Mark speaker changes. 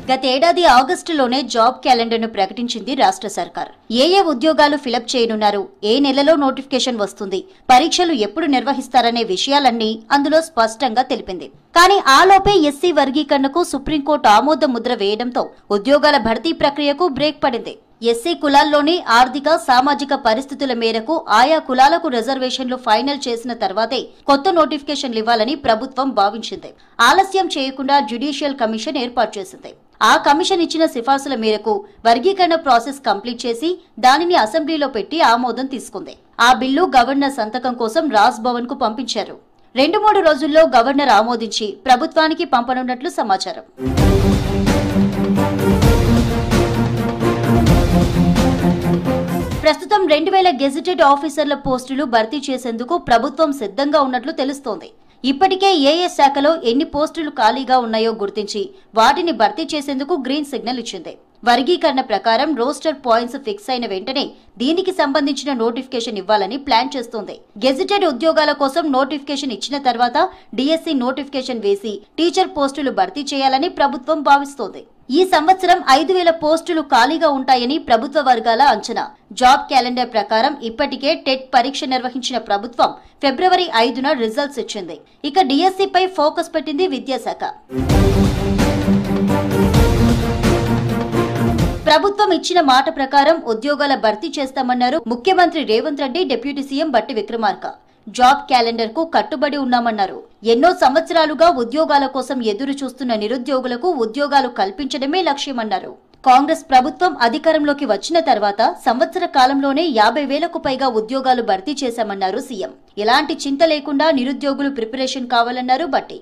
Speaker 1: గతేడాది ఆగస్టులోనే జాబ్ క్యాలెండర్ను ప్రకటించింది రాష్ట్ర సర్కార్. ఏ ఉద్యోగాలు ఫిలప్ చేయనున్నారు, ఏ నెలలో నోటిఫికేషన్ వస్తుంది, పరీక్షలు ఎప్పుడు నిర్వహిస్తారనే విషయాలన్నీ అందులో స్పష్టంగా తెలిపింది. కానీ ఆలోపే ఎస్సీ వర్గీకరణకు సుప్రీంకోర్టు ఆమోద ముద్ర వేయడంతో ఉద్యోగాల భర్తీ ప్రక్రియకు బ్రేక్ పడింది. ఎస్సీ కులాల్లోని ఆర్థిక సామాజిక పరిస్థితుల మేరకు ఆయా కులాలకు రిజర్వేషన్లు ఫైనల్ చేసిన తర్వాతే కొత్త నోటిఫికేషన్లు ఇవ్వాలని ప్రభుత్వం భావించింది. ఆలస్యం చేయకుండా జ్యుడిషియల్ కమిషన్ ఏర్పాటు చేసింది. ఆ కమిషన్ ఇచ్చిన సిఫార్సుల మేరకు వర్గీకరణ ప్రాసెస్ కంప్లీట్ చేసి దానిని అసెంబ్లీలో పెట్టి ఆమోదం తీసుకుంది. ఆ బిల్లు గవర్నర్ సంతకం కోసం రాజ్ భవన్ కు పంపించారు. 2-3 రోజుల్లో గవర్నర్ ఆమోదించి ప్రభుత్వానికి పంపనున్నట్లు సమాచారం. ప్రస్తుతం 2000 గెజిటెడ్ ఆఫీసర్ల పోస్టులు భర్తీ చేసేందుకు ప్రభుత్వం సిద్ధంగా ఉన్నట్లు తెలుస్తోంది. ఇప్పటికే ఏ శాఖలో ఎన్ని పోస్టులు ఖాళీగా ఉన్నాయో గుర్తించి వాటిని భర్తీ చేసేందుకు గ్రీన్ సిగ్నల్ ఇచ్చింది. వర్గీకరణ ప్రకారం రోస్టర్ పాయింట్స్ ఫిక్స్ అయిన వెంటనే దీనికి సంబంధించిన నోటిఫికేషన్ ఇవ్వాలని ప్లాన్ చేస్తోంది. గెజిటెడ్ ఉద్యోగాల కోసం నోటిఫికేషన్ ఇచ్చిన తర్వాత డిఎస్సి నోటిఫికేషన్ వేసి టీచర్ పోస్టులు భర్తీ చేయాలని ప్రభుత్వం భావిస్తోంది. ఈ సంవత్సరం 5000 పోస్టులు ఖాళీగా ఉంటాయని ప్రభుత్వ వర్గాల అంచనా. జాబ్ క్యాలెండర్ ప్రకారం ఇప్పటికే టెట్ పరీక్ష నిర్వహించిన ప్రభుత్వం ఫిబ్రవరి 5న రిజల్ట్స్ ఇచ్చింది. ఇక డిఎస్సిపై ఫోకస్ పెట్టింది విద్యాశాఖ. ప్రభుత్వం ఇచ్చిన మాట ప్రకారం ఉద్యోగాల భర్తీ చేస్తామన్నారు ముఖ్యమంత్రి రేవంత్ రెడ్డి, డిప్యూటీ సీఎం బట్టి విక్రమార్క. జాబ్ క్యాలెండర్ కు కట్టుబడి ఉన్నామన్నారు. ఎన్నో సంవత్సరాలుగా ఉద్యోగాల కోసం ఎదురు చూస్తున్న నిరుద్యోగులకు ఉద్యోగాలు కల్పించడమే లక్ష్యమన్నారు. కాంగ్రెస్ ప్రభుత్వం అధికారంలోకి వచ్చిన తర్వాత సంవత్సర కాలంలోనే 50,000కు పైగా ఉద్యోగాలు భర్తీ చేశామన్నారు సీఎం. ఎలాంటి చింత లేకుండా నిరుద్యోగులు ప్రిపరేషన్ కావాలన్నారు బట్టి.